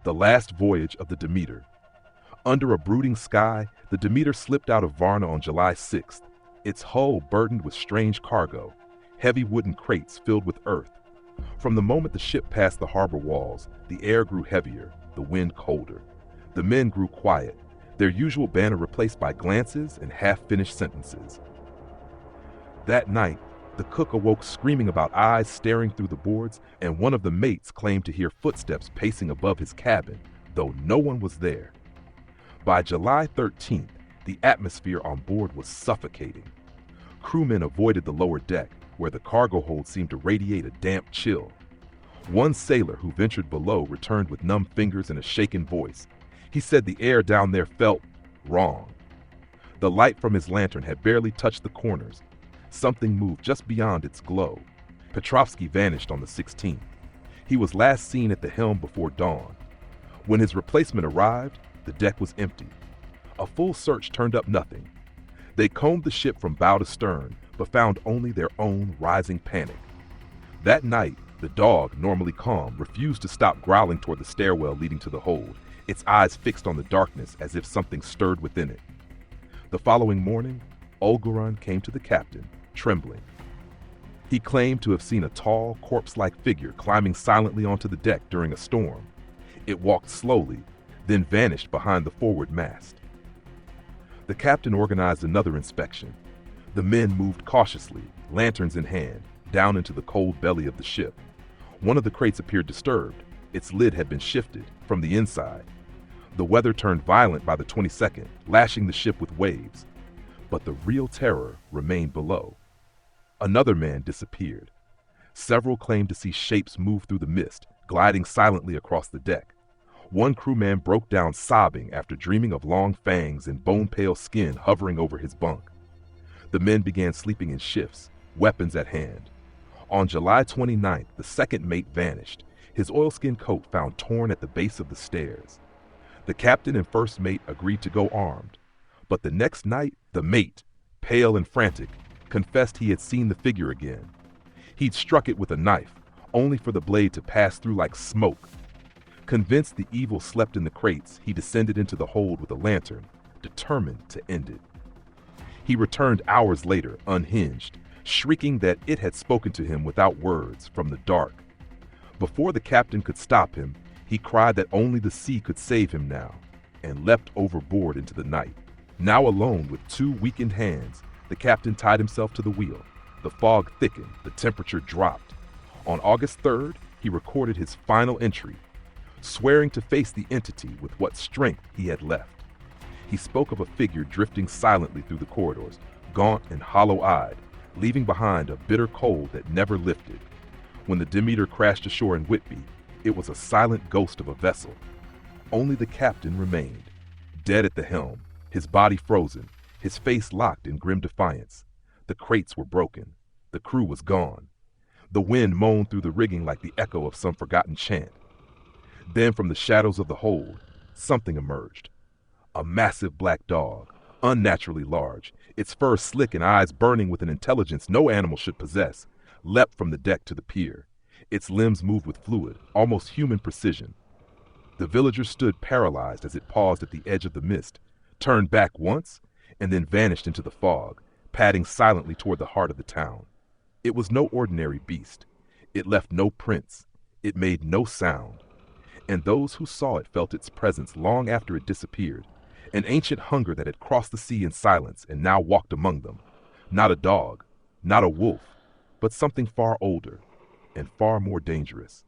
The last voyage of the Demeter. Under a brooding sky, the Demeter slipped out of Varna on July 6th, its hull burdened with strange cargo, heavy wooden crates filled with earth. From the moment the ship passed the harbor walls, the air grew heavier, the wind colder. The men grew quiet, their usual banter replaced by glances and half-finished sentences. That night, the cook awoke screaming about eyes staring through the boards, and one of the mates claimed to hear footsteps pacing above his cabin, though no one was there. By July 13th, the atmosphere on board was suffocating. Crewmen avoided the lower deck, where the cargo hold seemed to radiate a damp chill. One sailor who ventured below returned with numb fingers and a shaken voice. He said the air down there felt wrong. The light from his lantern had barely touched the corners. Something moved just beyond its glow. Petrovsky vanished on the 16th. He was last seen at the helm before dawn. When his replacement arrived, the deck was empty. A full search turned up nothing. They combed the ship from bow to stern, but found only their own rising panic. That night, the dog, normally calm, refused to stop growling toward the stairwell leading to the hold, its eyes fixed on the darkness as if something stirred within it. The following morning, Olgaron came to the captain, trembling. He claimed to have seen a tall, corpse-like figure climbing silently onto the deck during a storm. It walked slowly, then vanished behind the forward mast. The captain organized another inspection. The men moved cautiously, lanterns in hand, down into the cold belly of the ship. One of the crates appeared disturbed. Its lid had been shifted from the inside. The weather turned violent by the 22nd, lashing the ship with waves. But the real terror remained below. Another man disappeared. Several claimed to see shapes move through the mist, gliding silently across the deck. One crewman broke down sobbing after dreaming of long fangs and bone-pale skin hovering over his bunk. The men began sleeping in shifts, weapons at hand. On July 29th, the second mate vanished, his oilskin coat found torn at the base of the stairs. The captain and first mate agreed to go armed. But the next night, the mate, pale and frantic, confessed he had seen the figure again. He'd struck it with a knife, only for the blade to pass through like smoke. Convinced the evil slept in the crates, he descended into the hold with a lantern, determined to end it. He returned hours later, unhinged, shrieking that it had spoken to him without words from the dark. Before the captain could stop him, he cried that only the sea could save him now, and leapt overboard into the night. Now alone with two weakened hands, the captain tied himself to the wheel. The fog thickened, the temperature dropped. On August 3rd, he recorded his final entry, swearing to face the entity with what strength he had left. He spoke of a figure drifting silently through the corridors, gaunt and hollow-eyed, leaving behind a bitter cold that never lifted. When the Demeter crashed ashore in Whitby, it was a silent ghost of a vessel. Only the captain remained, dead at the helm, his body frozen, his face locked in grim defiance. The crates were broken. The crew was gone. The wind moaned through the rigging like the echo of some forgotten chant. Then from the shadows of the hold, something emerged. A massive black dog, unnaturally large, its fur slick and eyes burning with an intelligence no animal should possess, leapt from the deck to the pier. Its limbs moved with fluid, almost human precision. The villagers stood paralyzed as it paused at the edge of the mist, turned back once, and then vanished into the fog, padding silently toward the heart of the town. It was no ordinary beast. It left no prints. It made no sound. And those who saw it felt its presence long after it disappeared, an ancient hunger that had crossed the sea in silence and now walked among them. Not a dog, not a wolf, but something far older and far more dangerous.